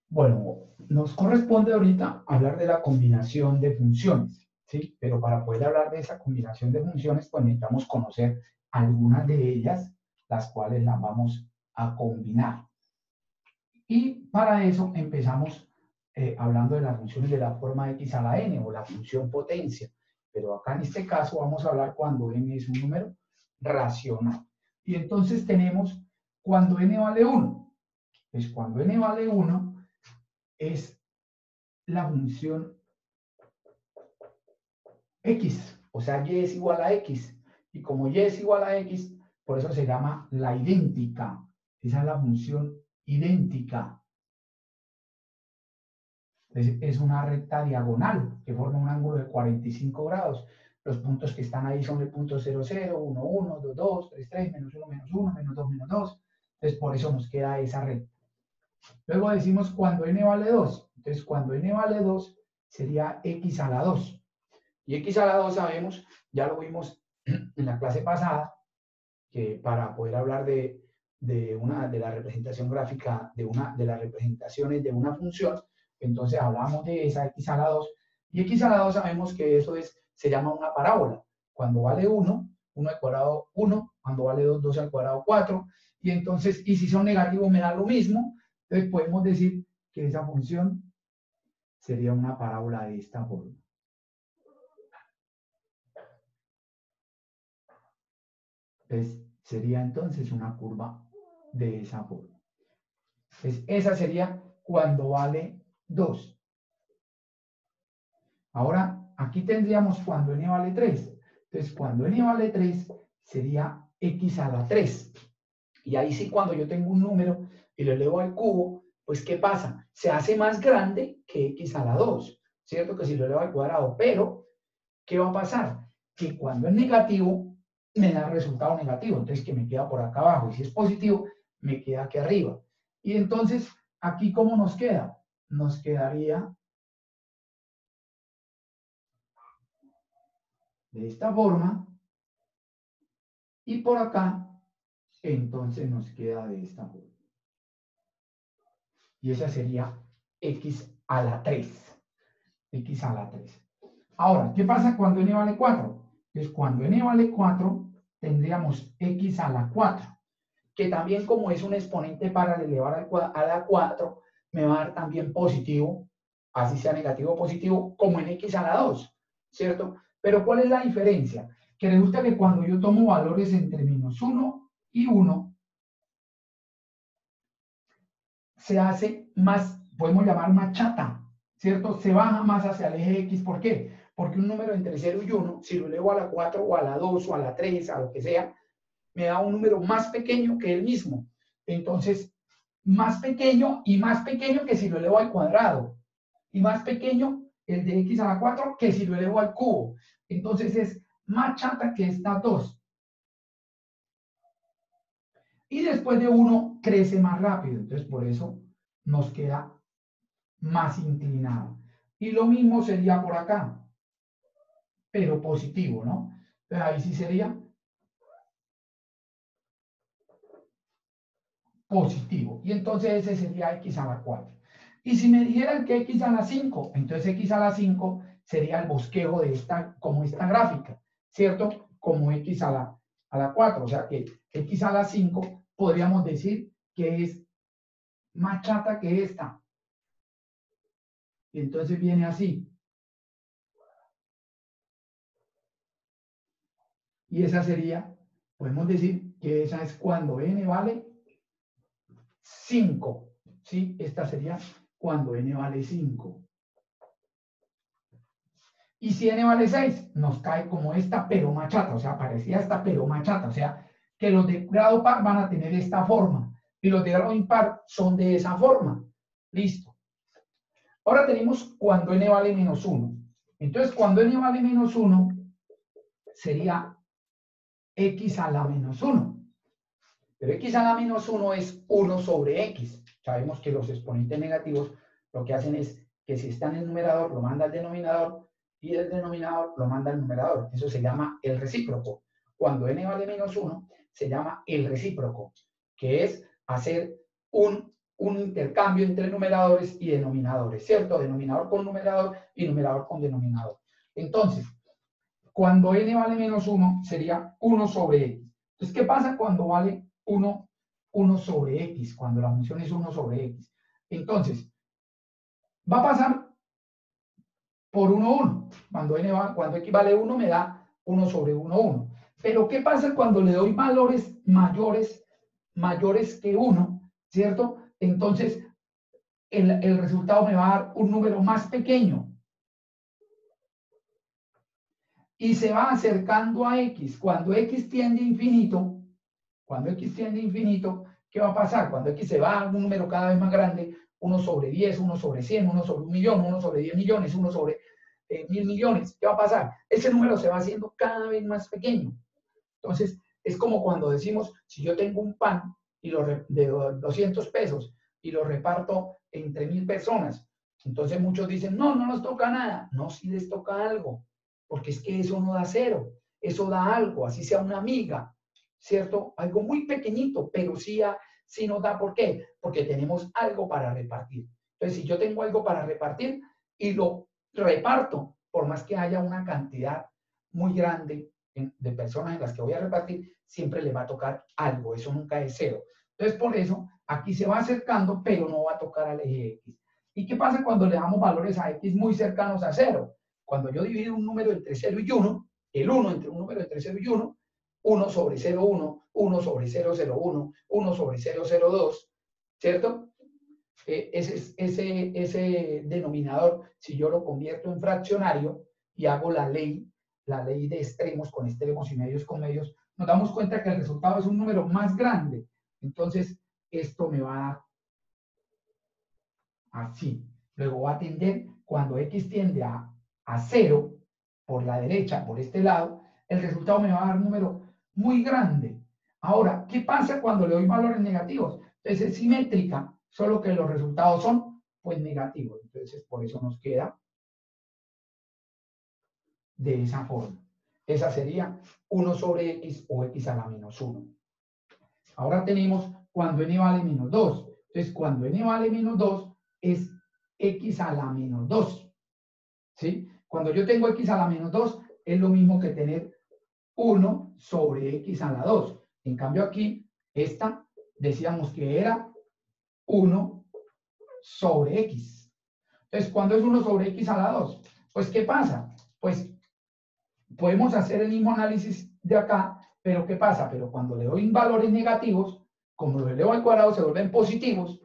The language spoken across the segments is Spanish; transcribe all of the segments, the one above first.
Bueno, nos corresponde ahorita hablar de la combinación de funciones, ¿sí? Pero para poder hablar de esa combinación de funciones, pues necesitamos conocer algunas de ellas, las cuales las vamos a combinar. Y para eso empezamos hablando de las funciones de la forma x a la n o la función potencia. Pero acá en este caso vamos a hablar cuando n es un número racional. Y entonces tenemos cuando n vale 1. Pues cuando n vale 1 es la función x, o sea, y es igual a x. Y como y es igual a x, por eso se llama la idéntica. Esa es la función idéntica. Es una recta diagonal que forma un ángulo de 45 grados. Los puntos que están ahí son el punto 0, 0, 1, 1, 2, 2, 3, 3, menos 1, menos 1, menos 2, menos 2. Entonces, por eso nos queda esa recta. Luego decimos cuando n vale 2. Entonces, cuando n vale 2, sería x a la 2. Y x a la 2 sabemos, ya lo vimos en la clase pasada, que para poder hablar de la representación gráfica, de las representaciones de una función, entonces hablamos de esa x a la 2, y x a la 2 sabemos que eso se llama una parábola. Cuando vale 1, 1 al cuadrado 1, cuando vale 2, 2 al cuadrado 4, y entonces, y si son negativos me da lo mismo, entonces podemos decir que esa función sería una parábola de esta forma. Entonces, sería entonces una curva de esa forma. Entonces, esa sería cuando vale 2. Ahora, aquí tendríamos cuando n vale 3. Entonces, cuando n vale 3, sería x a la 3. Y ahí sí, cuando yo tengo un número y lo elevo al cubo, pues ¿qué pasa? Se hace más grande que x a la 2. ¿Cierto? Que si lo elevo al cuadrado. Pero, ¿qué va a pasar? Que cuando es negativo, me da resultado negativo. Entonces, que me queda por acá abajo. Y si es positivo, me queda aquí arriba. Y entonces, aquí, ¿cómo nos queda? Nos quedaría de esta forma. Y por acá, entonces nos queda de esta forma. Y esa sería x a la 3. X a la 3. Ahora, ¿qué pasa cuando n vale 4? Entonces, cuando n vale 4, tendríamos x a la 4, que también como es un exponente para elevar a la 4, me va a dar también positivo, así sea negativo o positivo, como en x a la 2, ¿cierto? Pero ¿cuál es la diferencia? Que resulta que cuando yo tomo valores entre menos 1 y 1, se hace más, podemos llamar más chata, ¿cierto? Se baja más hacia el eje X. ¿Por qué? Porque un número entre 0 y 1, si lo elevo a la 4 o a la 2 o a la 3, a lo que sea, me da un número más pequeño que el mismo. Entonces, más pequeño y más pequeño que si lo elevo al cuadrado. Y más pequeño el de X a la 4 que si lo elevo al cubo. Entonces es más chata que estas dos. Y después de 1 crece más rápido. Entonces, por eso nos queda más inclinado. Y lo mismo sería por acá, pero positivo, ¿no? Entonces ahí sí sería positivo. Y entonces ese sería x a la 4. Y si me dijeran que x a la 5, entonces x a la 5 sería el bosquejo de esta, como esta gráfica, ¿cierto? Como x a la 4. O sea que x a la 5 podríamos decir que es más chata que esta. Y entonces viene así. Y esa sería, podemos decir que esa es cuando n vale 5. ¿Sí? Esta sería cuando n vale 5. Y si n vale 6, nos cae como esta pero machata, o sea, parecía esta pero machata, o sea, que los de grado par van a tener esta forma y los de grado impar son de esa forma. Listo. Ahora tenemos cuando n vale menos 1. Entonces, cuando n vale menos 1, sería x a la menos 1. Pero x a la menos 1 es 1 sobre x. Sabemos que los exponentes negativos lo que hacen es que si está en el numerador, lo manda al denominador, y el denominador lo manda al numerador. Eso se llama el recíproco. Cuando n vale menos 1, se llama el recíproco, que es hacer un un intercambio entre numeradores y denominadores, ¿cierto? Denominador con numerador y numerador con denominador. Entonces, cuando n vale menos 1, sería 1 sobre x. Entonces, ¿qué pasa cuando vale 1 sobre x? Cuando la función es 1 sobre x. Entonces, va a pasar por 1, 1. Cuando x vale 1, me da 1 sobre 1, 1. Pero, ¿qué pasa cuando le doy valores mayores que 1? ¿Cierto? Entonces, el resultado me va a dar un número más pequeño. Y se va acercando a x. Cuando x tiende a infinito, ¿qué va a pasar? Cuando x se va a un número cada vez más grande, 1 sobre 10, 1 sobre 100, 1 sobre 1 millón, 1 sobre 10 millones, 1 sobre 1000 millones, ¿qué va a pasar? Ese número se va haciendo cada vez más pequeño. Entonces, es como cuando decimos, si yo tengo un pan de 200 pesos y lo reparto entre 1000 personas, entonces muchos dicen, no, no nos toca nada. No, sí les toca algo, porque es que eso no da cero, eso da algo, así sea una miga, ¿cierto? Algo muy pequeñito, pero sí nos da. ¿Por qué? Porque tenemos algo para repartir. Entonces, si yo tengo algo para repartir y lo reparto, por más que haya una cantidad muy grande de personas en las que voy a repartir, siempre le va a tocar algo, eso nunca es cero. Entonces, por eso, aquí se va acercando, pero no va a tocar al eje X. ¿Y qué pasa cuando le damos valores a X muy cercanos a cero? Cuando yo divido un número entre 0 y 1, el 1 entre un número entre 0 y 1, 1 sobre 0,1, 1 sobre 0,01, 1 sobre 0,02, ¿cierto? Ese denominador, si yo lo convierto en fraccionario y hago la ley de extremos con extremos y medios con medios, nos damos cuenta que el resultado es un número más grande. Entonces, esto me va a dar así. Luego va a tender, cuando x tiende a 0, por la derecha, por este lado, el resultado me va a dar un número muy grande. Ahora, ¿qué pasa cuando le doy valores negativos? Entonces es simétrica, solo que los resultados son, pues, negativos. Entonces, por eso nos queda de esa forma. Esa sería 1 sobre x o x a la menos 1. Ahora tenemos cuando n vale menos 2. Entonces, cuando n vale menos 2, es x a la menos 2. ¿Sí? Cuando yo tengo x a la menos 2, es lo mismo que tener 1 sobre x a la 2. En cambio aquí, esta decíamos que era 1 sobre x. Entonces, ¿cuándo es 1 sobre x a la 2? Pues, ¿qué pasa? Pues, podemos hacer el mismo análisis de acá, pero ¿qué pasa? Pero cuando le doy valores negativos, como los elevo al cuadrado, se vuelven positivos,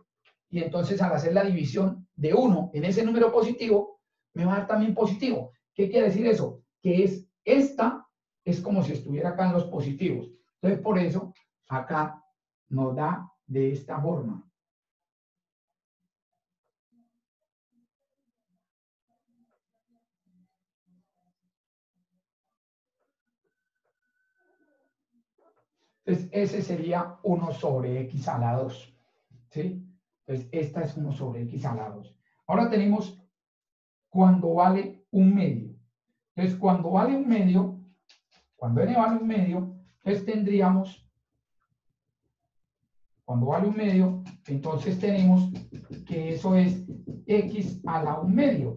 y entonces al hacer la división de 1 en ese número positivo, me va a dar también positivo. ¿Qué quiere decir eso? Que esta es como si estuviera acá en los positivos. Entonces, por eso, acá nos da de esta forma. Entonces, ese sería 1 sobre x a la 2. ¿Sí? Entonces, esta es 1 sobre x a la 2. Ahora tenemos cuando vale un medio. Entonces, cuando vale un medio, cuando n vale un medio, entonces tendríamos, cuando vale un medio, entonces tenemos que eso es x a la 1 medio.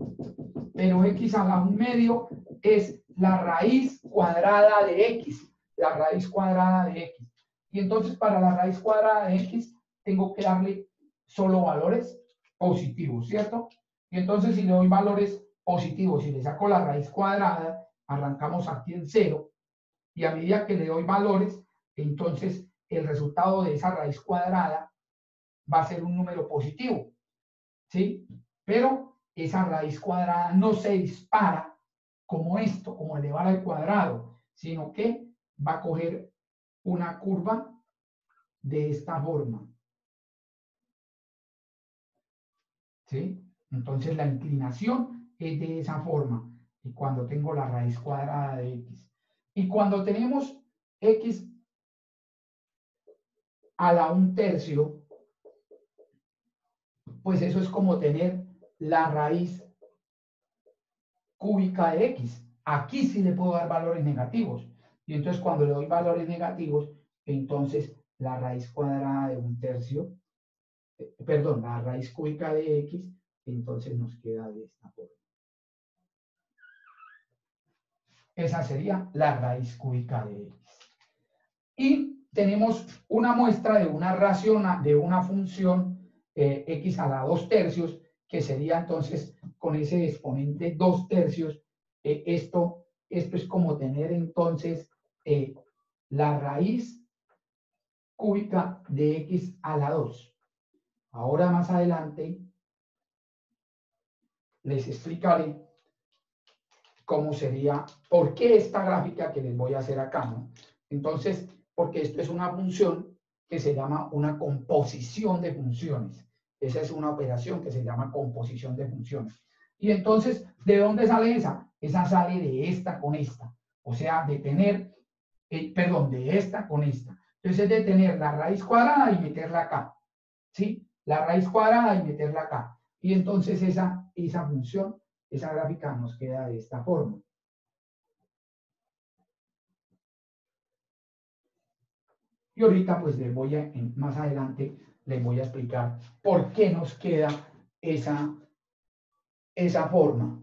Pero x a la 1 medio es la raíz cuadrada de x. La raíz cuadrada de x. Y entonces para la raíz cuadrada de x tengo que darle solo valores positivos, ¿cierto? Y entonces si le doy valores positivos y le saco la raíz cuadrada, arrancamos aquí en 0. Y a medida que le doy valores, entonces el resultado de esa raíz cuadrada va a ser un número positivo, ¿sí? Pero esa raíz cuadrada no se dispara como esto, como elevar al cuadrado, sino que va a coger una curva de esta forma, ¿sí? Entonces la inclinación es de esa forma, y cuando tengo la raíz cuadrada de x. Y cuando tenemos x a la 1/3, pues eso es como tener la raíz cúbica de x. Aquí sí le puedo dar valores negativos. Y entonces cuando le doy valores negativos, entonces la raíz cuadrada de 1/3 perdón, la raíz cúbica de x, entonces nos queda de esta forma. Esa sería la raíz cúbica de x. Y tenemos una muestra de una racional, de una función x a la 2/3, que sería entonces con ese exponente 2/3. Esto es como tener entonces la raíz cúbica de x a la 2. Ahora más adelante les explicaré cómo sería, por qué esta gráfica que les voy a hacer acá, ¿no? Entonces, porque esto es una función que se llama una composición de funciones. Esa es una operación que se llama composición de funciones. Y entonces, ¿de dónde sale esa? Esa sale de esta con esta. O sea, de tener, perdón, de esta con esta. Entonces, es de tener la raíz cuadrada y meterla acá. ¿Sí? La raíz cuadrada y meterla acá. Y entonces esa función, esa gráfica nos queda de esta forma. Y ahorita pues les voy a, más adelante les voy a explicar por qué nos queda esa forma.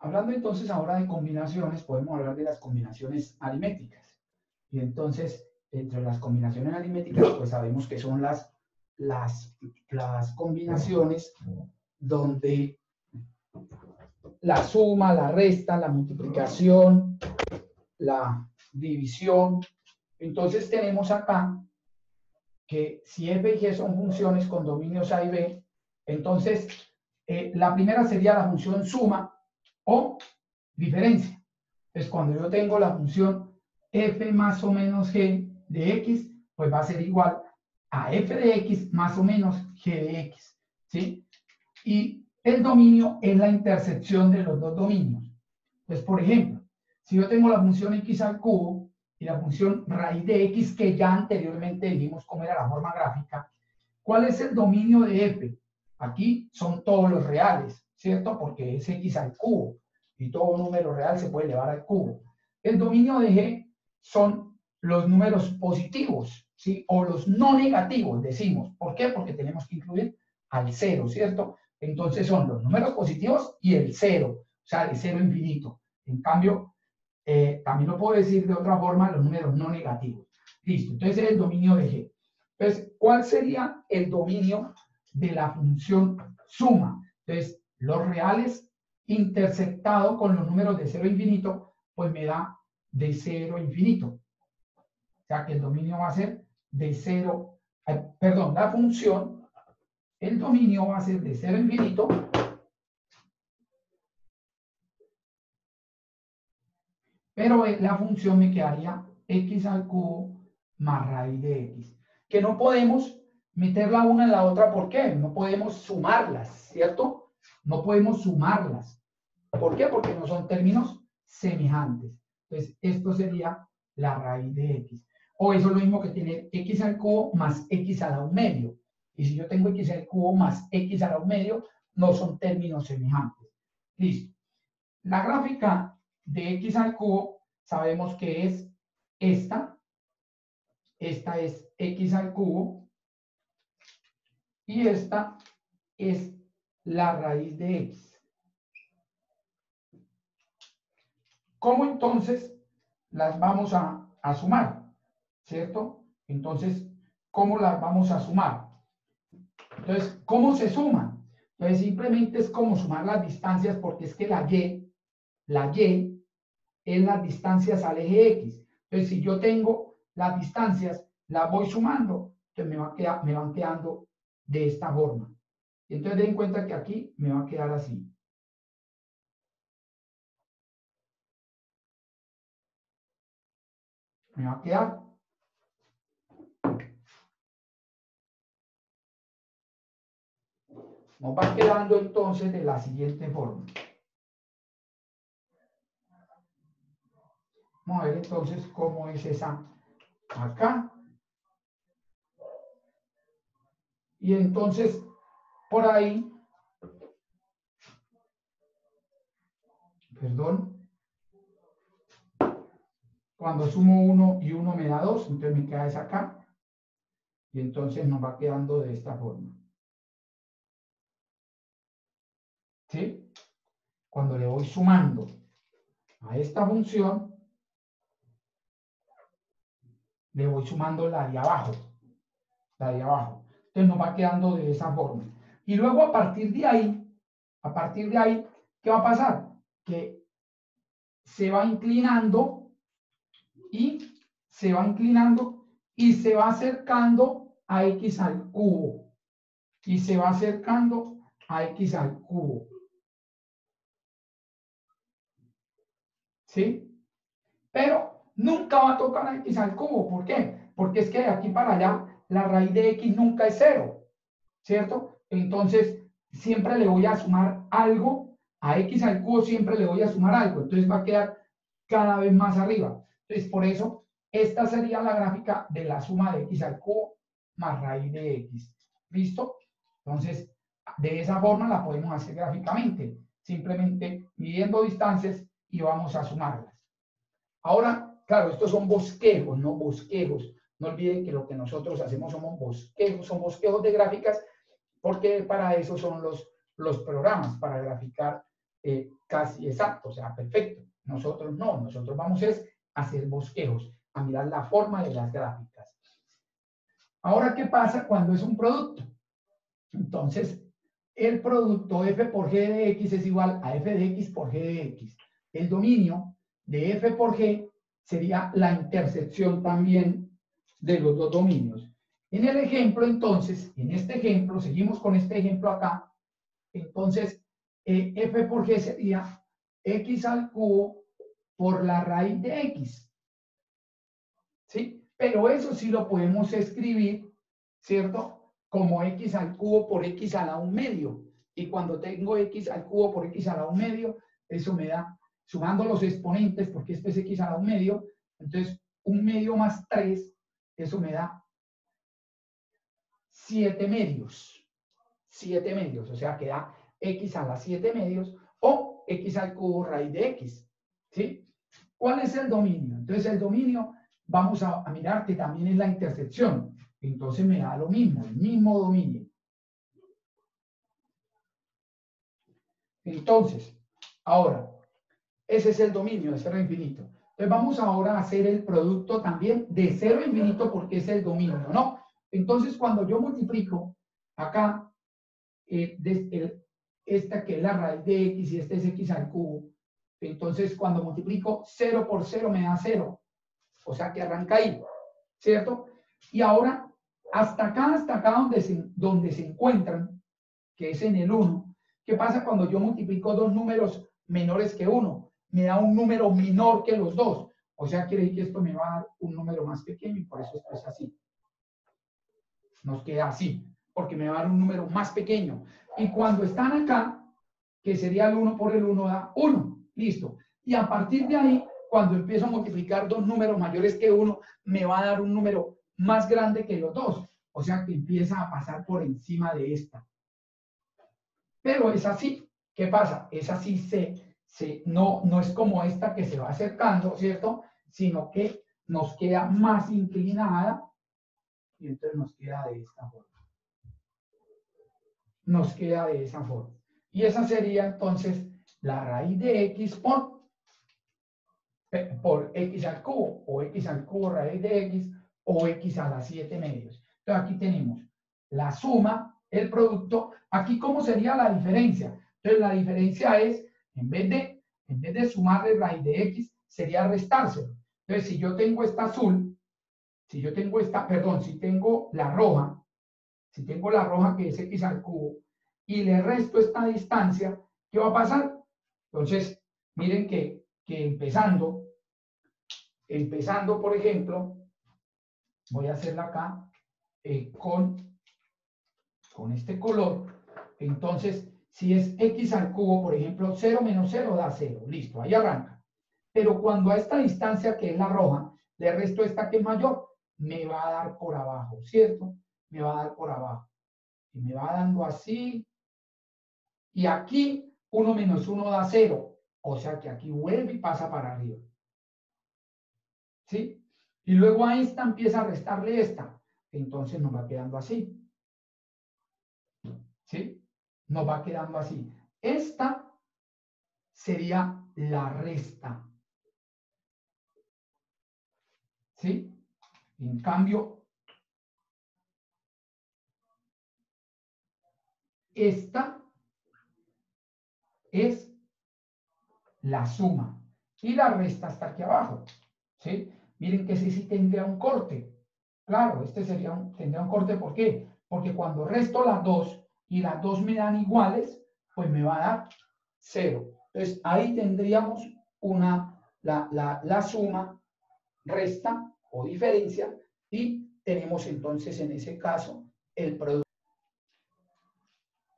Hablando entonces ahora de combinaciones, podemos hablar de las combinaciones aritméticas. Y entonces, entre las combinaciones aritméticas, pues sabemos que son las combinaciones donde la suma, la resta, la multiplicación, la división. Entonces tenemos acá que si f y g son funciones con dominios a y b, entonces la primera sería la función suma o diferencia. Entonces cuando yo tengo la función f más o menos g de x, pues va a ser igual a f de x más o menos g de x, ¿sí? Y el dominio es la intersección de los dos dominios. Entonces, por ejemplo, si yo tengo la función x al cubo y la función raíz de x, que ya anteriormente vimos cómo era la forma gráfica, ¿cuál es el dominio de f? Aquí son todos los reales, ¿cierto? Porque es x al cubo y todo número real se puede elevar al cubo. El dominio de g son los números positivos, ¿sí? O los no negativos, decimos. ¿Por qué? Porque tenemos que incluir al cero, ¿cierto? Entonces son los números positivos y el cero, o sea, el cero infinito. En cambio, también lo puedo decir de otra forma, los números no negativos. Listo, entonces es el dominio de g. Entonces, ¿cuál sería el dominio de la función suma? Entonces, los reales intersectado con los números de 0 a infinito, pues me da de 0 a infinito. O sea que el dominio va a ser de 0, perdón, la función, el dominio va a ser de 0 a infinito, pero la función me quedaría x al cubo más raíz de x. Que no podemos meter la una en la otra, ¿por qué? No podemos sumarlas, ¿cierto? No podemos sumarlas. ¿Por qué? Porque no son términos semejantes. Entonces, esto sería la raíz de x. O eso es lo mismo que tener x al cubo más x a la 1/2. Y si yo tengo x al cubo más x a la 1/2, no son términos semejantes. Listo. La gráfica de x al cubo sabemos que es esta. Esta es x al cubo. Y esta es la raíz de x. ¿Cómo entonces las vamos a sumar? ¿Cierto? Entonces, ¿cómo las vamos a sumar? Entonces, ¿cómo se suman? Entonces, simplemente es como sumar las distancias, porque es que la y es las distancias al eje X. Entonces, si yo tengo las distancias, las voy sumando, entonces me van quedando de esta forma. Entonces, den cuenta que aquí me va a quedar así. Me va a quedar. Nos va quedando entonces de la siguiente forma. Vamos a ver entonces cómo es esa acá. Y entonces, por ahí, perdón, cuando sumo 1 y 1 me da 2, entonces me queda esa acá. Y entonces nos va quedando de esta forma. ¿Sí? Cuando le voy sumando a esta función, le voy sumando la de abajo. La de abajo. Entonces nos va quedando de esa forma. Y luego a partir de ahí, ¿qué va a pasar? Que se va inclinando y se va inclinando y se va acercando a x al cubo. Y se va acercando a x al cubo. ¿Sí? Pero nunca va a tocar a x al cubo. ¿Por qué? Porque es que de aquí para allá la raíz de x nunca es 0. ¿Cierto? Entonces, siempre le voy a sumar algo. A x al cubo siempre le voy a sumar algo. Entonces va a quedar cada vez más arriba. Entonces, por eso, esta sería la gráfica de la suma de x al cubo más raíz de x. ¿Listo? Entonces, de esa forma la podemos hacer gráficamente. Simplemente midiendo distancias y vamos a sumarlas. Ahora, claro, estos son bosquejos, no bosquejos. No olviden que lo que nosotros hacemos son bosquejos de gráficas, porque para eso son los programas, para graficar casi exacto, o sea, perfecto. Nosotros no, nosotros vamos a hacer bosquejos, a mirar la forma de las gráficas. Ahora, ¿qué pasa cuando es un producto? Entonces, el producto f por g de x es igual a f de x por g de x. El dominio de f por g sería la intersección también de los dos dominios. En el ejemplo, entonces, en este ejemplo, seguimos con este ejemplo acá, entonces, f por g sería x al cubo por la raíz de x. ¿Sí? Pero eso sí lo podemos escribir, ¿cierto? Como x al cubo por x a la 1 medio. Y cuando tengo x al cubo por x a la 1 medio, eso me da, sumando los exponentes, porque esto es x a la 1 medio, entonces 1 medio más 3, eso me da 7 medios. 7 medios, o sea que da x a la 7 medios o x al cubo raíz de x. ¿Sí? ¿Cuál es el dominio? Entonces el dominio, vamos a mirar que también es la intersección. Entonces me da lo mismo, el mismo dominio. Entonces, ahora, ese es el dominio de 0 a infinito. Entonces vamos ahora a hacer el producto también de 0 a infinito porque es el dominio, ¿no? Entonces cuando yo multiplico acá, esta que es la raíz de x y este es x al cubo, entonces cuando multiplico 0 por 0 me da 0. O sea que arranca ahí, ¿cierto? Y ahora, hasta acá donde se encuentran, que es en el 1, ¿qué pasa cuando yo multiplico dos números menores que 1? Me da un número menor que los dos. O sea, quiere decir que esto me va a dar un número más pequeño y por eso esto es así. Nos queda así, porque me va a dar un número más pequeño. Y cuando están acá, que sería el 1 por el 1 da 1. Listo. Y a partir de ahí, cuando empiezo a multiplicar dos números mayores que 1, me va a dar un número más grande que los dos. O sea que empieza a pasar por encima de esta. Pero es así. ¿Qué pasa? Es así, no es como esta que se va acercando, ¿cierto? Sino que nos queda más inclinada y entonces nos queda de esta forma. Nos queda de esa forma. Y esa sería entonces la raíz de x por x al cubo, o x al cubo raíz de x, o x a la 7 medios. Entonces aquí tenemos la suma, el producto. Aquí, ¿cómo sería la diferencia? Entonces la diferencia es, en vez de sumarle raíz de x, sería restárselo. Entonces si yo tengo esta azul, si tengo la roja, que es x al cubo, y le resto esta distancia, ¿qué va a pasar? Entonces, miren que empezando, por ejemplo, voy a hacerla acá con este color. Entonces, si es x al cubo, por ejemplo, 0 menos 0 da 0. Listo, ahí arranca. Pero cuando a esta distancia, que es la roja, le resto esta que es mayor, me va a dar por abajo, ¿cierto? Me va a dar por abajo. Y me va dando así. Y aquí 1 menos 1 da 0. O sea que aquí vuelve y pasa para arriba. ¿Sí? Y luego a esta empieza a restarle esta. entonces nos va quedando así. ¿Sí? Nos va quedando así. Esta sería la resta. ¿Sí? En cambio, esta es la suma. Y la resta está aquí abajo. ¿Sí? Miren que ese sí tendría un corte. Claro, este tendría un corte. ¿Por qué? Porque cuando resto las dos y las dos me dan iguales, pues me va a dar 0. Entonces, ahí tendríamos la suma, resta o diferencia, y tenemos entonces en ese caso el producto.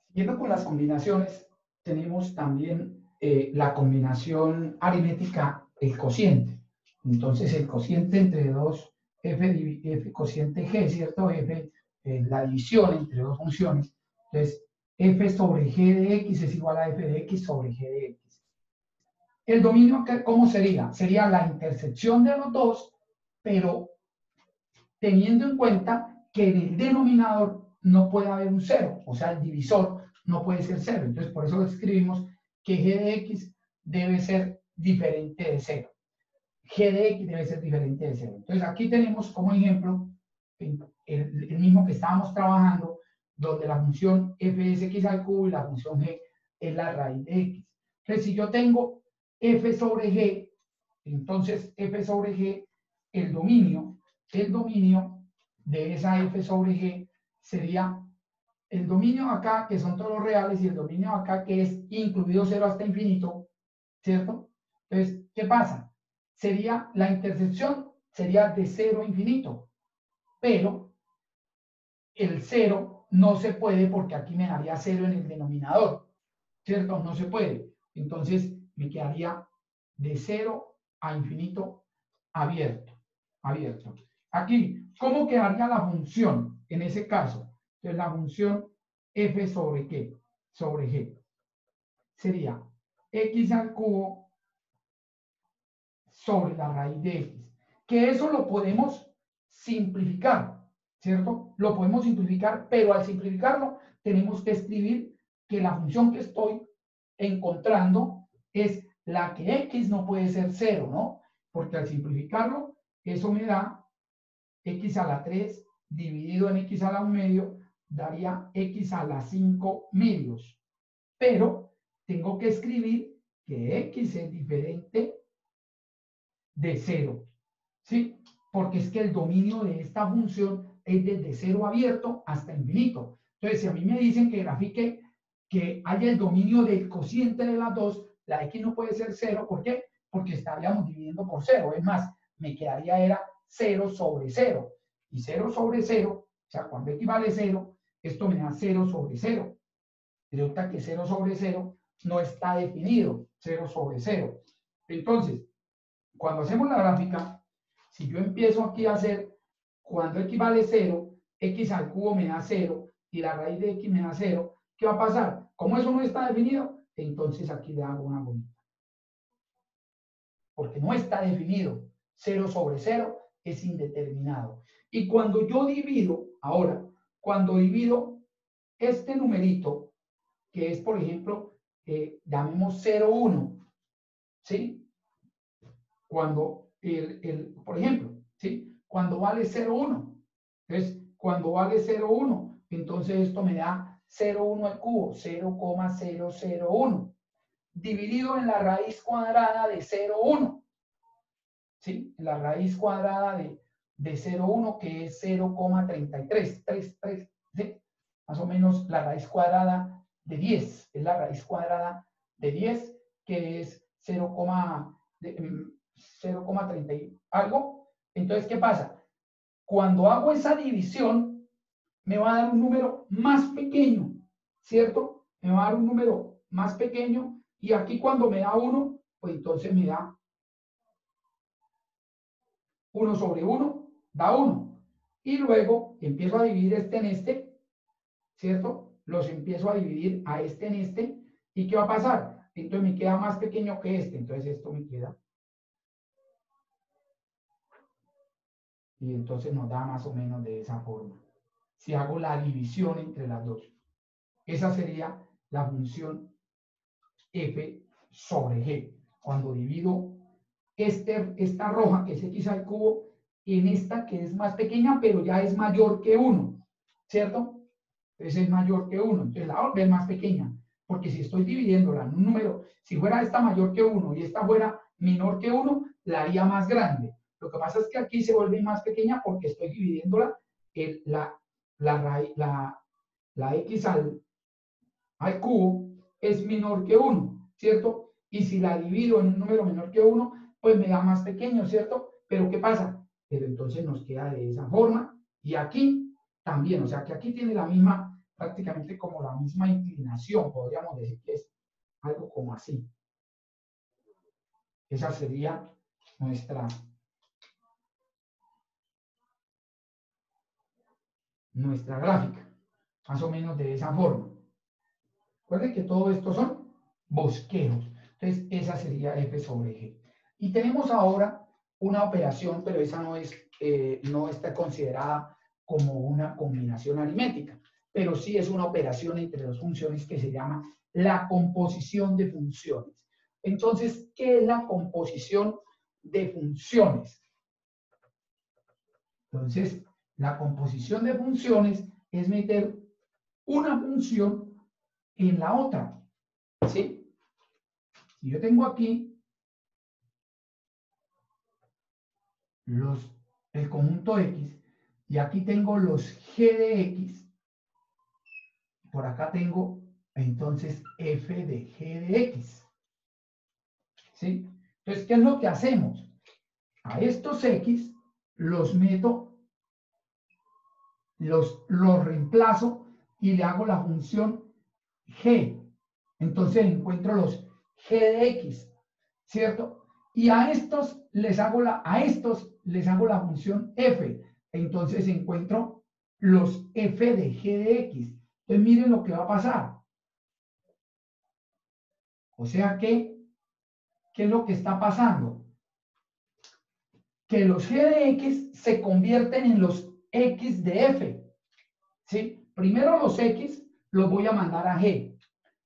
Siguiendo con las combinaciones, tenemos también la combinación aritmética, el cociente. Entonces, el cociente entre dos, f cociente g, ¿cierto? F, la división entre dos funciones. Entonces, f sobre g de x es igual a f de x sobre g de x. El dominio, ¿cómo sería? Sería la intersección de los dos, pero teniendo en cuenta que en el denominador no puede haber un cero, o sea, el divisor no puede ser cero. Entonces, por eso escribimos que g de x debe ser diferente de cero. G de x debe ser diferente de cero. Entonces, aquí tenemos como ejemplo el mismo que estábamos trabajando, donde la función f es x al cubo y la función g es la raíz de x. Entonces, si yo tengo f sobre g, entonces f sobre g, el dominio de esa f sobre g sería el dominio acá, que son todos los reales, y el dominio acá, que es incluido 0 hasta infinito, ¿cierto? Entonces, ¿qué pasa? Sería, la intersección sería de 0 a infinito, pero el 0 no se puede porque aquí me daría 0 en el denominador, ¿cierto? No se puede. Entonces, me quedaría de 0 a infinito abierto. Aquí, ¿cómo quedaría la función en ese caso? Entonces, la función f sobre qué? Sobre g. Sería x al cubo sobre la raíz de x. Que eso lo podemos simplificar, ¿cierto? Lo podemos simplificar, pero al simplificarlo tenemos que escribir que la función que estoy encontrando es la que x no puede ser 0, ¿no? Porque al simplificarlo, eso me da x a la 3 dividido en x a la 1 medio, daría x a la 5 medios. Pero tengo que escribir que x es diferente de 0, ¿sí? Porque es que el dominio de esta función es desde 0 abierto hasta infinito. Entonces, si a mí me dicen que grafique que haya el dominio del cociente de las dos, la x no puede ser 0. ¿Por qué? Porque estaríamos dividiendo por 0. Es más, me quedaría era 0 sobre 0. Y 0 sobre 0, o sea, cuando x vale 0, esto me da 0 sobre 0. Resulta que 0 sobre 0 no está definido, 0 sobre 0. Entonces, cuando hacemos la gráfica, si yo empiezo aquí a hacer, cuando x vale 0, x al cubo me da 0 y la raíz de x me da 0, ¿qué va a pasar? Como eso no está definido, entonces aquí le hago una bolita. Porque no está definido. 0 sobre 0 es indeterminado. Y cuando yo divido, ahora, cuando divido este numerito, que es, por ejemplo, llamemos 0,1, ¿sí? Cuando, por ejemplo, ¿sí? Cuando vale 0,1. Entonces, cuando vale 0,1, entonces esto me da 0,1 al cubo, 0,001, dividido en la raíz cuadrada de 0,1. ¿Sí? La raíz cuadrada de 0,1, que es 0,33. ¿Sí? Más o menos la raíz cuadrada de 10. Es la raíz cuadrada de 10, que es 0,30 y algo. Entonces, ¿qué pasa? Cuando hago esa división, me va a dar un número más pequeño, ¿cierto? Me va a dar un número más pequeño, y aquí cuando me da 1, pues entonces me da 1 sobre 1, da 1. Y luego empiezo a dividir este en este, ¿cierto? Los empiezo a dividir a este en este. ¿Y qué va a pasar? Entonces me queda más pequeño que este. Entonces esto me queda Y entonces nos da más o menos de esa forma. Si hago la división entre las dos. Esa sería la función f sobre g. Cuando divido esta roja, que es x al cubo, en esta que es más pequeña, pero ya es mayor que 1, ¿cierto? Entonces es mayor que 1, entonces la otra es más pequeña, porque si estoy dividiéndola en un número, si fuera esta mayor que 1 y esta fuera menor que 1, la haría más grande. Lo que pasa es que aquí se vuelve más pequeña porque estoy dividiéndola en la x al cubo es menor que 1, ¿cierto? Y si la divido en un número menor que 1, pues me da más pequeño, ¿cierto? Pero ¿qué pasa? Pero entonces nos queda de esa forma. Y aquí también, o sea que aquí tiene la misma, prácticamente como la misma inclinación, podríamos decir que es algo como así. Esa sería nuestra gráfica, más o menos de esa forma. Recuerden que todo esto son bosquejos. Entonces, esa sería f sobre g. Y tenemos ahora una operación, pero esa no está considerada como una combinación aritmética, pero sí es una operación entre dos funciones que se llama la composición de funciones. Entonces, ¿qué es la composición de funciones? Entonces, la composición de funciones es meter una función en la otra. ¿Sí? Si yo tengo aquí el conjunto X y aquí tengo los G de X, por acá tengo entonces F de G de X. ¿Sí? Entonces, ¿qué es lo que hacemos? A estos X los meto, los reemplazo y le hago la función G. Entonces encuentro los G de X, ¿cierto? Y a estos les hago la función f. Entonces encuentro los f de g de x. Entonces miren lo que va a pasar. O sea que, ¿qué es lo que está pasando? Que los g de x se convierten en los x de f. ¿Sí? Primero los x los voy a mandar a g.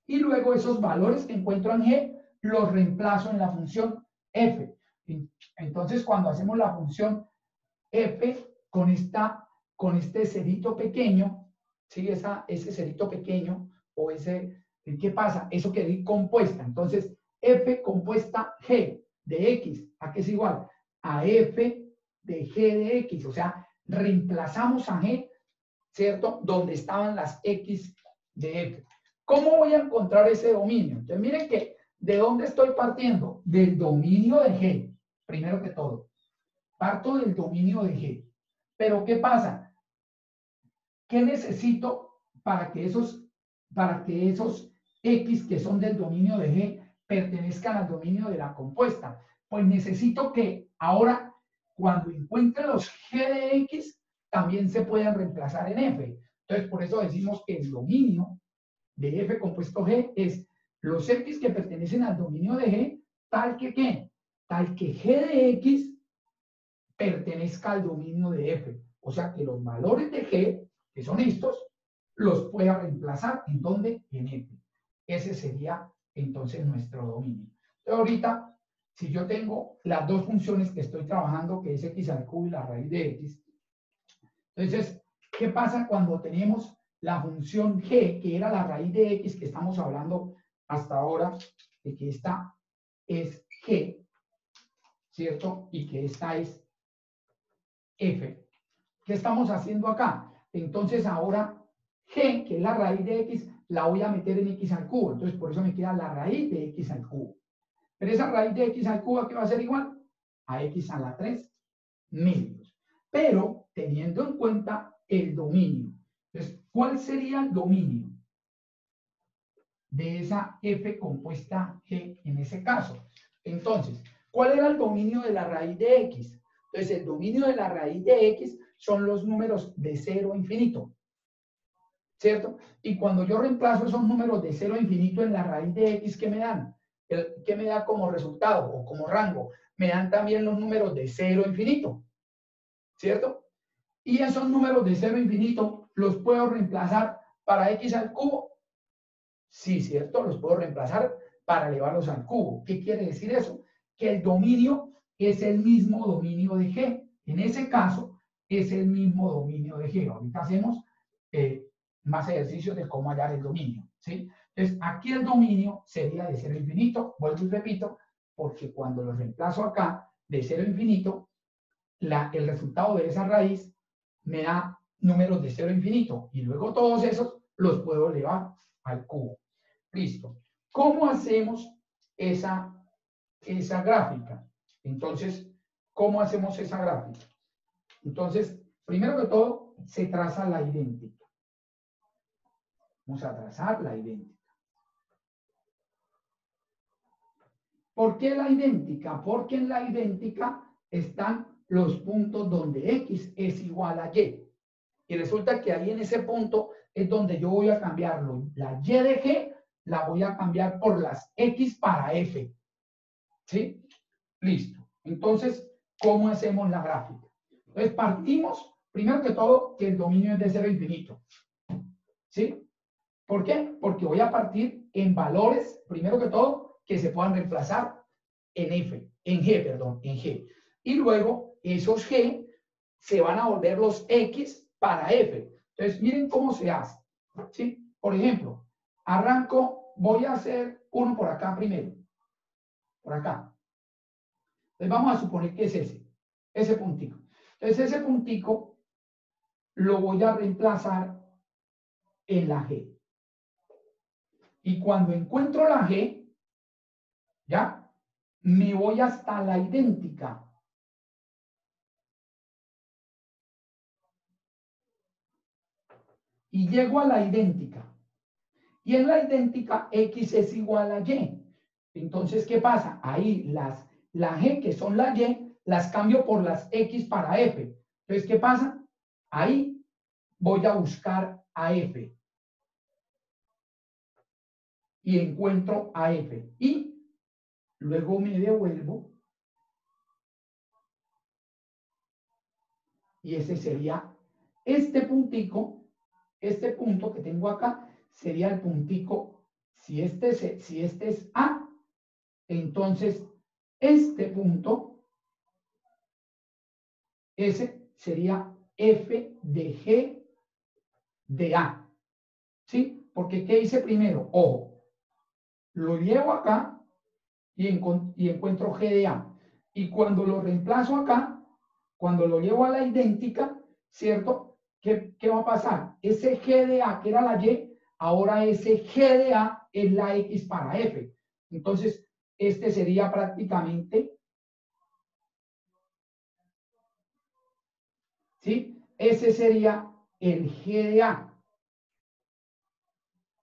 Y luego esos valores que encuentro en g los reemplazo en la función f. Entonces, cuando hacemos la función f con este cerito pequeño, ¿sí? Ese cerito pequeño, o ¿qué pasa? Eso queda compuesta. Entonces, f compuesta g de x, ¿a qué es igual? A f de g de x. O sea, reemplazamos a g, ¿cierto? Donde estaban las x de f. ¿Cómo voy a encontrar ese dominio? Entonces, miren que, ¿de dónde estoy partiendo? Del dominio de g, primero que todo. Parto del dominio de g. Pero, ¿qué pasa? ¿Qué necesito para que esos x que son del dominio de g pertenezcan al dominio de la compuesta? Pues necesito que ahora, cuando encuentre los g de x, también se puedan reemplazar en f. Entonces, por eso decimos que el dominio de f compuesto g es los x que pertenecen al dominio de g, tal que ¿qué? Tal que g de x pertenezca al dominio de f. O sea que los valores de g, que son estos, los pueda reemplazar en ¿dónde? En f. Ese sería entonces nuestro dominio. Entonces ahorita, si yo tengo las dos funciones que estoy trabajando, que es x al cubo y la raíz de x, entonces, ¿qué pasa cuando tenemos la función g, que era la raíz de x que estamos hablando hasta ahora, de que esta es g, ¿cierto? Y que esta es f. ¿Qué estamos haciendo acá? Entonces ahora g, que es la raíz de x, la voy a meter en x al cubo. Entonces por eso me queda la raíz de x al cubo. Pero esa raíz de x al cubo, ¿qué va a ser igual? A x a la 3 medios. Pero teniendo en cuenta el dominio. Entonces, ¿cuál sería el dominio de esa f compuesta g en ese caso? Entonces, ¿cuál era el dominio de la raíz de x? Entonces, el dominio de la raíz de x son los números de 0 a infinito, ¿cierto? Y cuando yo reemplazo esos números de 0 a infinito en la raíz de x, ¿qué me dan? ¿Qué me da como resultado o como rango? Me dan también los números de 0 a infinito. ¿cierto? Y esos números de 0 a infinito los puedo reemplazar para x al cubo. Sí, ¿cierto? Los puedo reemplazar para elevarlos al cubo. ¿Qué quiere decir eso? Que el dominio es el mismo dominio de G. En ese caso, es el mismo dominio de G. Ahorita hacemos más ejercicios de cómo hallar el dominio, ¿sí? Entonces, aquí el dominio sería de 0 a infinito, vuelvo y repito, porque cuando lo reemplazo acá de 0 a infinito, el resultado de esa raíz me da números de 0 a infinito, y luego todos esos los puedo elevar al cubo. Listo. ¿Cómo hacemos esa gráfica? Entonces, ¿cómo hacemos esa gráfica? Entonces, primero que todo, se traza la idéntica. Vamos a trazar la idéntica. ¿Por qué la idéntica? Porque en la idéntica están los puntos donde x es igual a y. Y resulta que ahí en ese punto es donde yo voy a cambiarlo. La y de g la voy a cambiar por las x para f. ¿Sí? Listo. Entonces, ¿cómo hacemos la gráfica? Entonces, partimos, primero que todo, que el dominio es de 0 a infinito. ¿Sí? ¿Por qué? Porque voy a partir en valores, primero que todo, que se puedan reemplazar en G, perdón, en G. Y luego, esos G se van a volver los X para F. Entonces, miren cómo se hace. ¿Sí? Por ejemplo, arranco, voy a hacer uno por acá primero. Por acá. Entonces vamos a suponer que es ese puntico. Entonces ese puntico lo voy a reemplazar en la G. Y cuando encuentro la G, ¿ya? Me voy hasta la idéntica. Y llego a la idéntica. Y en la idéntica X es igual a Y. Entonces, ¿qué pasa? Ahí la G, que son la Y, las cambio por las X para F. Entonces, ¿qué pasa? Ahí voy a buscar a F. Y encuentro a F. Y luego me devuelvo. Y ese sería este puntico, este punto que tengo acá, sería el puntico. Si este es A, entonces este punto, ese sería F de G de A. ¿Sí? Porque ¿qué hice primero? Ojo, lo llevo acá y encuentro G de A. Y cuando lo reemplazo acá, cuando lo llevo a la idéntica, ¿cierto? ¿Qué va a pasar? Ese G de A, que era la Y, ahora ese G de A es la X para F. Entonces, este sería prácticamente, ¿sí? Ese sería el G de A.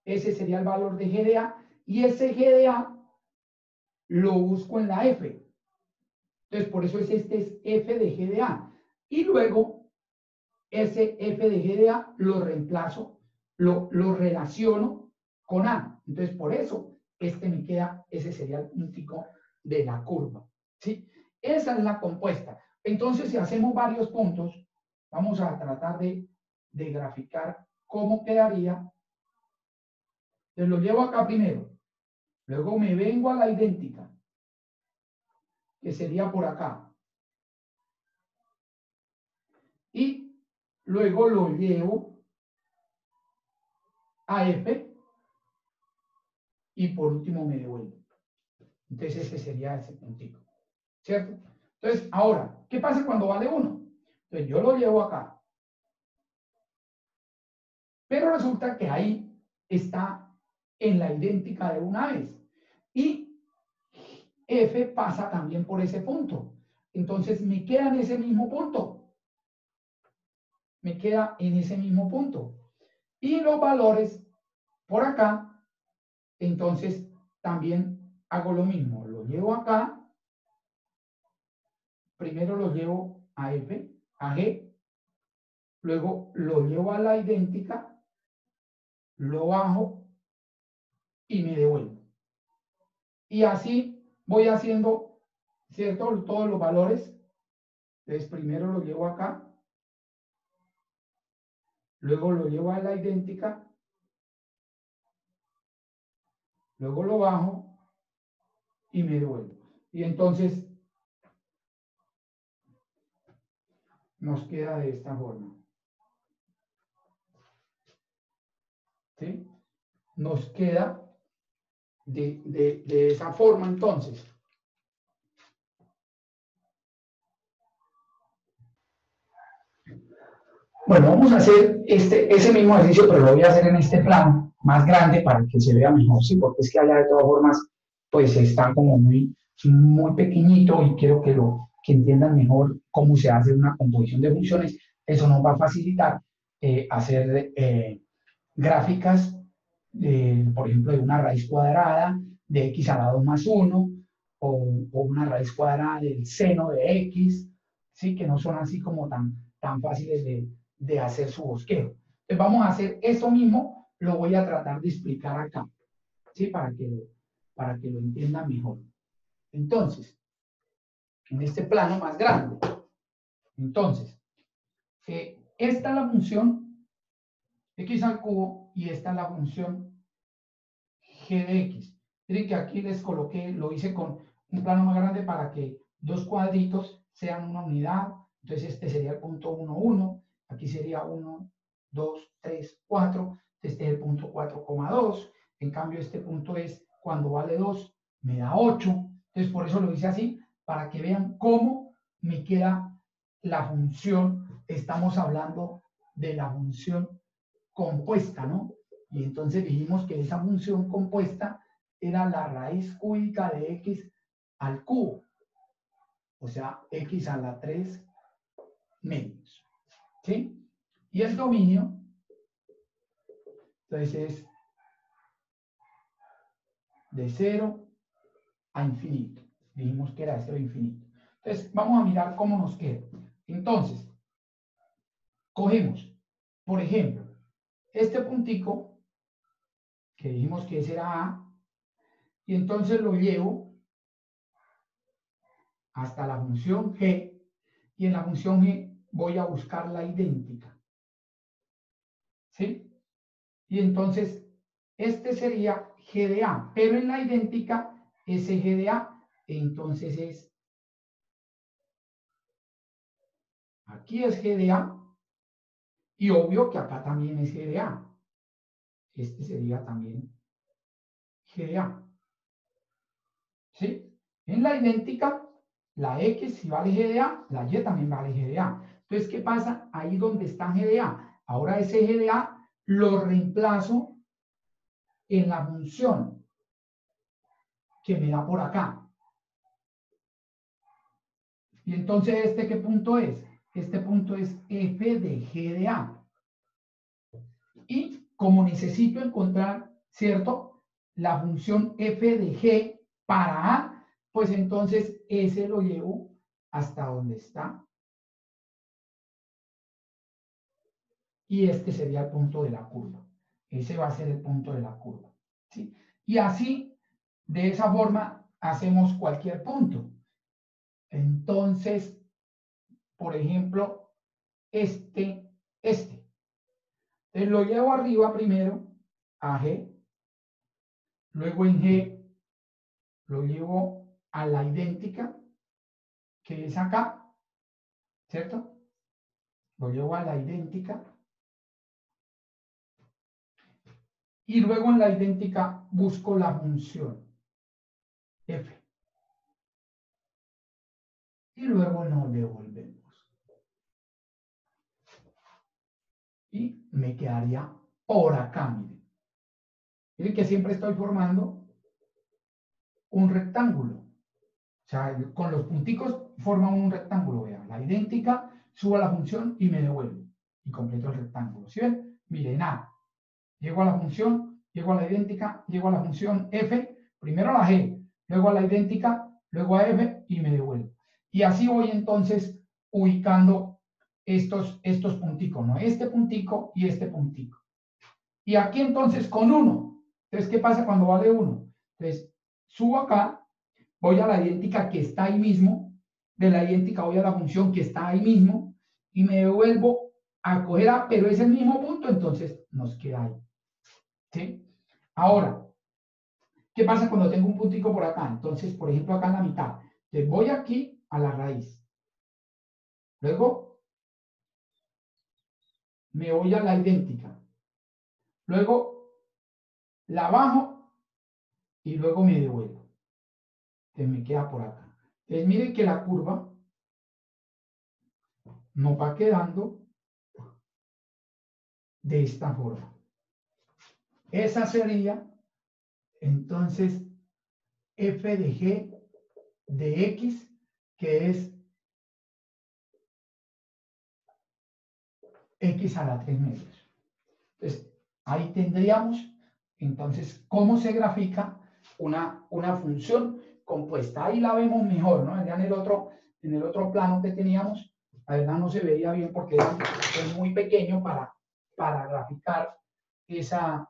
Ese sería el valor de G de A. Y ese G de A lo busco en la F. Entonces, por eso este es F de G de A. Y luego, ese F de G de A lo reemplazo, lo relaciono con A. Entonces, por eso, me queda, ese sería el puntico de la curva. ¿Sí? Esa es la compuesta. Entonces, si hacemos varios puntos, vamos a tratar de graficar cómo quedaría. Entonces, lo llevo acá primero. Luego me vengo a la idéntica, que sería por acá. Y luego lo llevo a F y por último me devuelvo. Entonces ese sería ese puntito, ¿cierto? Entonces, ahora, ¿qué pasa cuando vale 1? Entonces yo lo llevo acá. Pero resulta que ahí está en la idéntica de una vez. Y F pasa también por ese punto. Entonces me queda en ese mismo punto. Me queda en ese mismo punto. Y los valores por acá, entonces también hago lo mismo. Lo llevo acá. Primero lo llevo a F, a G. Luego lo llevo a la idéntica. Lo bajo y me devuelvo. Y así voy haciendo, ¿cierto? Todos los valores Entonces, primero lo llevo acá, luego lo llevo a la idéntica, luego lo bajo y me devuelvo. Y entonces nos queda de esta forma. ¿Sí? Nos queda de esa forma entonces. Bueno, vamos a hacer ese mismo ejercicio, pero lo voy a hacer en este plano más grande para que se vea mejor, ¿sí? Porque es que allá de todas formas, pues está como muy pequeñito y quiero que entiendan mejor cómo se hace una composición de funciones. Eso nos va a facilitar hacer gráficas, por ejemplo, de una raíz cuadrada de x a la 2 más 1 o una raíz cuadrada del seno de x, ¿sí? Que no son así como tan fáciles de hacer su bosquejo. Entonces vamos a hacer eso mismo, lo voy a tratar de explicar acá, ¿sí? Para que lo entiendan mejor. Entonces, en este plano más grande, entonces, esta es la función x al cubo y esta es la función g de x. Miren que aquí les coloqué, lo hice con un plano más grande para que dos cuadritos sean una unidad. Entonces este sería el punto 1, 1. Aquí sería 1, 2, 3, 4. Este es el punto 4,2. En cambio este punto es cuando vale 2, me da 8. Entonces por eso lo hice así, para que vean cómo me queda la función. Estamos hablando de la función compuesta, ¿no? Y entonces dijimos que esa función compuesta era la raíz cúbica de x al cubo, o sea, x a la 3 medios, ¿sí? Y el dominio, entonces es de 0 a infinito. Dijimos que era de 0 a infinito. Entonces, vamos a mirar cómo nos queda. Entonces, cogemos, por ejemplo, este puntico, que dijimos que ese era A, y entonces lo llevo hasta la función g, y en la función g voy a buscar la idéntica. ¿Sí? Y entonces, este sería g de a, pero en la idéntica, ese g de a, entonces es, aquí es g de a, y obvio que acá también es g de a. Este sería también g de a. ¿Sí? En la idéntica, la x si vale g de a, la y también vale g de a. Entonces, ¿qué pasa? Ahí donde está g de a. Ahora ese g de a lo reemplazo en la función que me da por acá. Y entonces, ¿este qué punto es? Este punto es f de g de a. Y como necesito encontrar, ¿cierto? La función f de g para a, pues entonces ese lo llevo hasta donde está. Y este sería el punto de la curva. Ese va a ser el punto de la curva. ¿Sí? Y así, de esa forma, hacemos cualquier punto. Entonces, por ejemplo, este. Entonces lo llevo arriba primero a G, luego en G lo llevo a la idéntica, que es acá, ¿cierto? Lo llevo a la idéntica. Y luego en la idéntica busco la función f. Y luego nos devolvemos. Y me quedaría por acá, miren. Miren que siempre estoy formando un rectángulo. O sea, con los punticos forman un rectángulo, vean. La idéntica, subo a la función y me devuelvo. Y completo el rectángulo. ¿Sí ven? Miren, A. Llego a la función, llego a la idéntica, llego a la función f, primero a la g, luego a la idéntica, luego a f y me devuelvo. Y así voy entonces ubicando estos punticos, ¿no? Este puntico y este puntico. Y aquí entonces con 1. Entonces, ¿qué pasa cuando vale 1? Entonces, subo acá, voy a la idéntica que está ahí mismo, de la idéntica voy a la función que está ahí mismo y me devuelvo a coger A, pero es el mismo punto, entonces nos queda ahí. ¿Sí? Ahora, ¿qué pasa cuando tengo un puntico por acá? Entonces, por ejemplo, acá en la mitad. Entonces, voy aquí a la raíz. Luego, me voy a la idéntica. Luego, la bajo y luego me devuelvo. Entonces, me queda por acá. Entonces, miren que la curva nos va quedando de esta forma. Esa sería, entonces, f de g de x, que es x a la 3 medios. Entonces, ahí tendríamos, entonces, cómo se grafica una función compuesta. Ahí la vemos mejor, ¿no? Ya en el otro plano que teníamos, la verdad no se veía bien porque es muy pequeño para graficar esa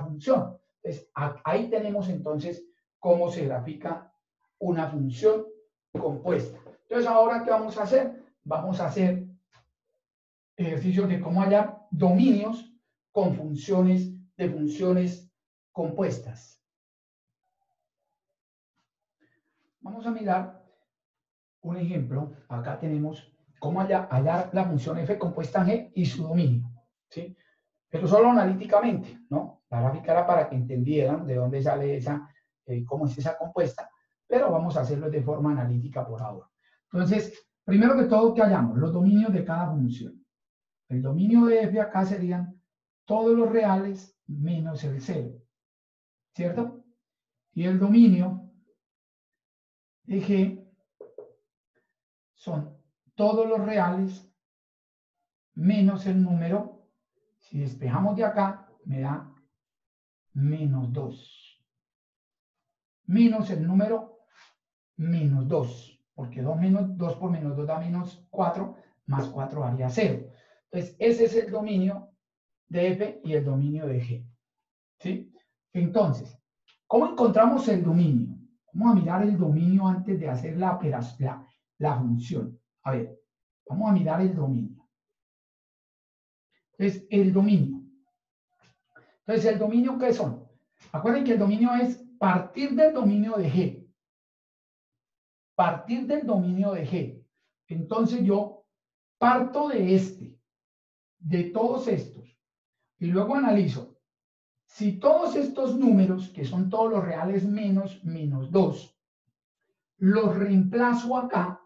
función. Entonces, ahí tenemos entonces cómo se grafica una función compuesta. Entonces, ahora, ¿qué vamos a hacer? Vamos a hacer ejercicios de cómo hallar dominios con funciones de funciones compuestas. Vamos a mirar un ejemplo. Acá tenemos cómo hallar la función f compuesta en G y su dominio. ¿Sí? Pero solo analíticamente, ¿no? La gráfica era para que entendieran de dónde sale esa, cómo es esa compuesta, pero vamos a hacerlo de forma analítica por ahora. Entonces, primero que todo, ¿qué hallamos? Los dominios de cada función. El dominio de f acá serían todos los reales menos el 0, ¿cierto? Y el dominio de g son todos los reales menos el número. Si despejamos de acá, me da menos 2. Menos el número menos 2, porque 2 por menos 2 da menos 4, más 4 daría 0. Entonces, ese es el dominio de f y el dominio de g. ¿Sí? Entonces, ¿cómo encontramos el dominio? Vamos a mirar el dominio antes de hacer la función. A ver, vamos a mirar el dominio. Entonces, el dominio. Entonces, ¿el dominio qué son? Acuérdense que el dominio es partir del dominio de G. Partir del dominio de G. Entonces, yo parto de todos estos, y luego analizo. Si todos estos números, que son todos los reales menos 2, los reemplazo acá,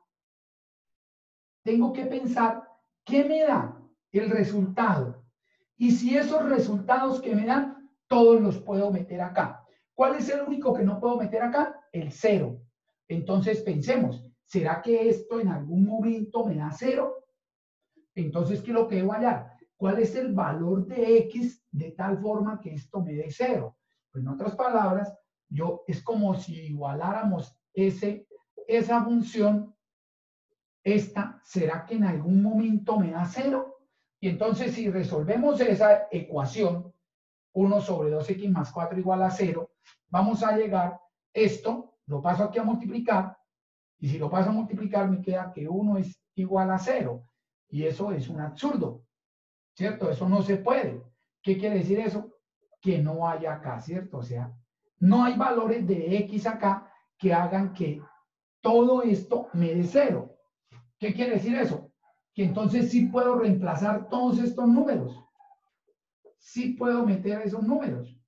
tengo que pensar qué me da el resultado. Y si esos resultados que me dan, todos los puedo meter acá. ¿Cuál es el único que no puedo meter acá? El 0. Entonces pensemos, ¿será que esto en algún momento me da 0? Entonces, ¿qué es lo que debo hallar? ¿Cuál es el valor de x de tal forma que esto me dé 0? Pues en otras palabras, es como si igualáramos esa función. ¿Será que en algún momento me da 0? Y entonces, si resolvemos esa ecuación, 1 sobre 2x más 4 igual a 0, vamos a llegar, esto lo paso aquí a multiplicar, y si lo paso a multiplicar me queda que 1 es igual a 0. Y eso es un absurdo, ¿cierto? Eso no se puede. ¿Qué quiere decir eso? Que no hay acá, ¿cierto? O sea, no hay valores de x acá que hagan que todo esto me dé 0. ¿Qué quiere decir eso? Que entonces sí puedo reemplazar todos estos números. Sí puedo meter esos números.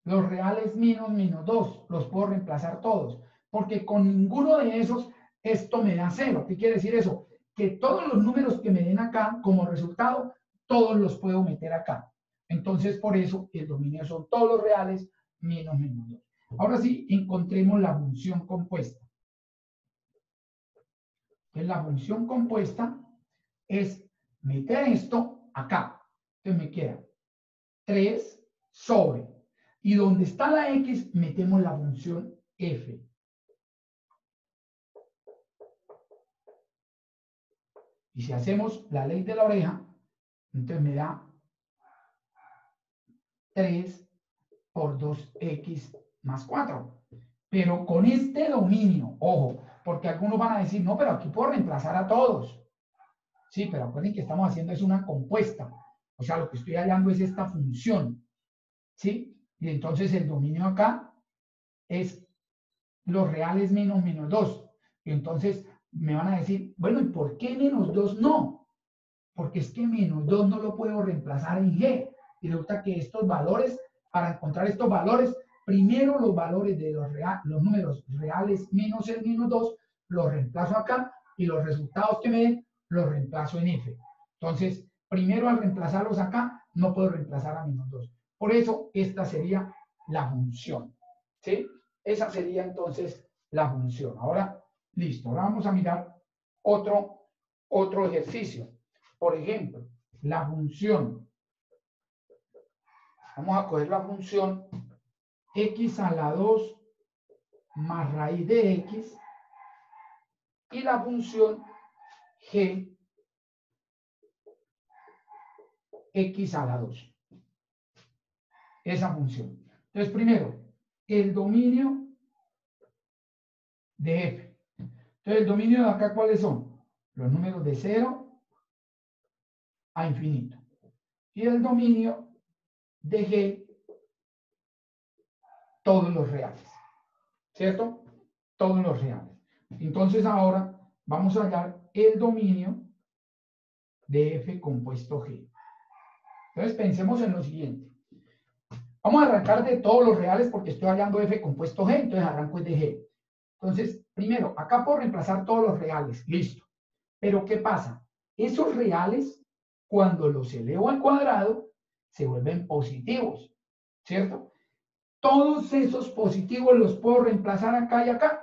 Los reales menos 2, los puedo reemplazar todos. Porque con ninguno de esos, esto me da 0. ¿Qué quiere decir eso? Que todos los números que me den acá, como resultado, todos los puedo meter acá. Entonces, por eso, el dominio son todos los reales menos 2. Ahora sí, encontremos la función compuesta. Entonces, la función compuesta es meter esto acá. Entonces me queda 3 sobre. Y donde está la x, metemos la función f. Y si hacemos la ley de la oreja, entonces me da 3 por 2x más 4. Pero con este dominio, ojo, porque algunos van a decir, no, pero aquí puedo reemplazar a todos. Sí, pero acuérdense que estamos haciendo es una compuesta. O sea, lo que estoy hallando es esta función. ¿Sí? Y entonces el dominio acá es los reales menos 2. Y entonces me van a decir, bueno, ¿y por qué menos 2 no? Porque es que menos 2 no lo puedo reemplazar en G. Y resulta que estos valores, para encontrar estos valores, primero los valores de los números reales menos el menos 2, los reemplazo acá y los resultados que me den los reemplazo en F. Entonces, primero al reemplazarlos acá, no puedo reemplazar a menos 2. Por eso, esta sería la función. ¿Sí? Esa sería entonces la función. Ahora, listo. Ahora vamos a mirar otro ejercicio. Por ejemplo, la función. Vamos a coger la función x a la 2 más raíz de x y la función g x a la 2. Esa función. Entonces, primero, el dominio de f. Entonces, el dominio de acá, ¿cuáles son? Los números de 0 a infinito. Y el dominio de g, todos los reales. ¿Cierto? Todos los reales. Entonces, ahora vamos a hallar el dominio de f compuesto g. Entonces, pensemos en lo siguiente. Vamos a arrancar de todos los reales porque estoy hallando f compuesto g, entonces arranco de g. Entonces, primero, acá puedo reemplazar todos los reales, listo. Pero, ¿qué pasa? Esos reales, cuando los elevo al cuadrado, se vuelven positivos, ¿cierto? Todos esos positivos los puedo reemplazar acá y acá.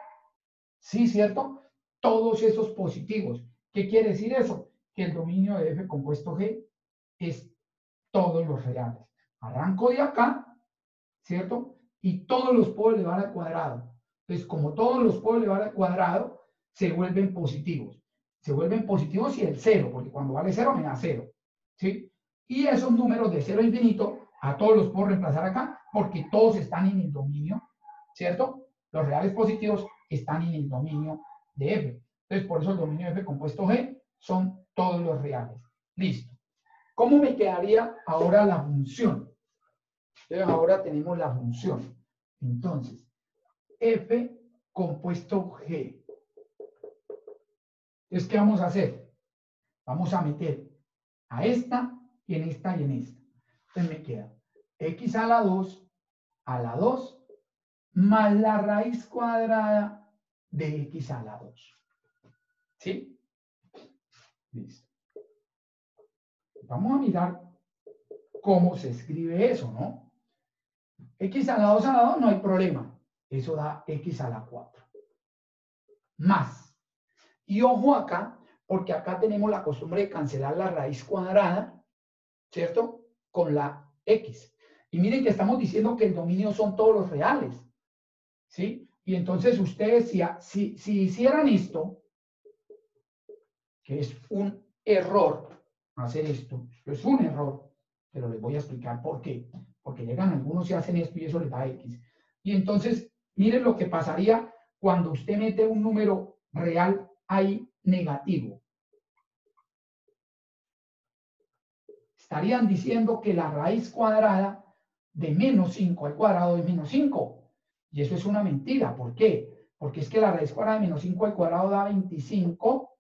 Sí, ¿cierto? Todos esos positivos. ¿Qué quiere decir eso? Que el dominio de f compuesto g es todos los reales. Arranco de acá, ¿cierto? Y todos los puedo elevar al cuadrado. Entonces, como todos los puedo elevar al cuadrado, se vuelven positivos. Se vuelven positivos y el 0, porque cuando vale 0 me da 0. ¿Sí? Y esos números de 0 a infinito, a todos los puedo reemplazar acá, porque todos están en el dominio, ¿cierto? Los reales positivos están en el dominio de f. Entonces, por eso el dominio de f compuesto g son todos los reales. Listo. ¿Cómo me quedaría ahora la función? Entonces, ahora tenemos la función. Entonces, f compuesto g. Entonces, ¿qué vamos a hacer? Vamos a meter a esta y en esta y en esta. Entonces me queda x a la 2 más la raíz cuadrada de x a la 2. ¿Sí? Listo. Vamos a mirar cómo se escribe eso, ¿no? X a la 2 no hay problema. Eso da x a la 4. Más. Y ojo acá, porque acá tenemos la costumbre de cancelar la raíz cuadrada, ¿cierto? Con la x. Y miren que estamos diciendo que el dominio son todos los reales, ¿sí? Y entonces ustedes, si hicieran esto, que es un error hacer esto es un error, pero les voy a explicar por qué. Porque llegan algunos y hacen esto y eso les da x. Y entonces, miren lo que pasaría cuando usted mete un número real ahí negativo. Estarían diciendo que la raíz cuadrada de menos 5 al cuadrado es menos 5. Y eso es una mentira. ¿Por qué? Porque es que la raíz cuadrada de menos 5 al cuadrado da 25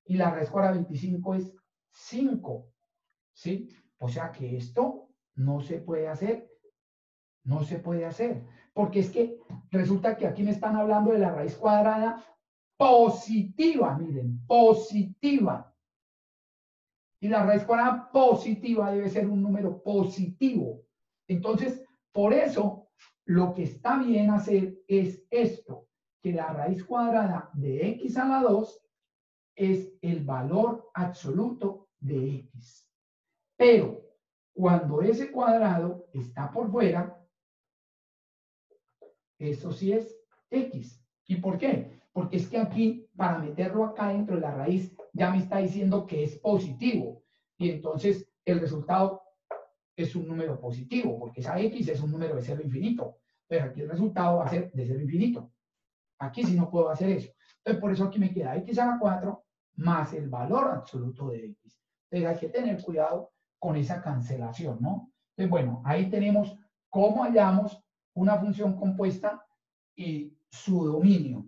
y la raíz cuadrada de 25 es 5. ¿Sí? O sea que esto no se puede hacer. No se puede hacer. Porque es que resulta que aquí me están hablando de la raíz cuadrada positiva. Miren, positiva. Y la raíz cuadrada positiva debe ser un número positivo. Entonces, por eso, lo que está bien hacer es esto, que la raíz cuadrada de x a la 2 es el valor absoluto de x. Pero, cuando ese cuadrado está por fuera, eso sí es x. ¿Y por qué? Porque es que aquí, para meterlo acá dentro de la raíz, ya me está diciendo que es positivo. Y entonces el resultado es un número positivo, porque esa x es un número de 0 a infinito. Pero aquí el resultado va a ser de 0 infinito. Aquí sí no puedo hacer eso. Entonces, por eso aquí me queda x a la 4 más el valor absoluto de x. Entonces, hay que tener cuidado con esa cancelación, ¿no? Entonces, bueno, ahí tenemos cómo hallamos una función compuesta y su dominio.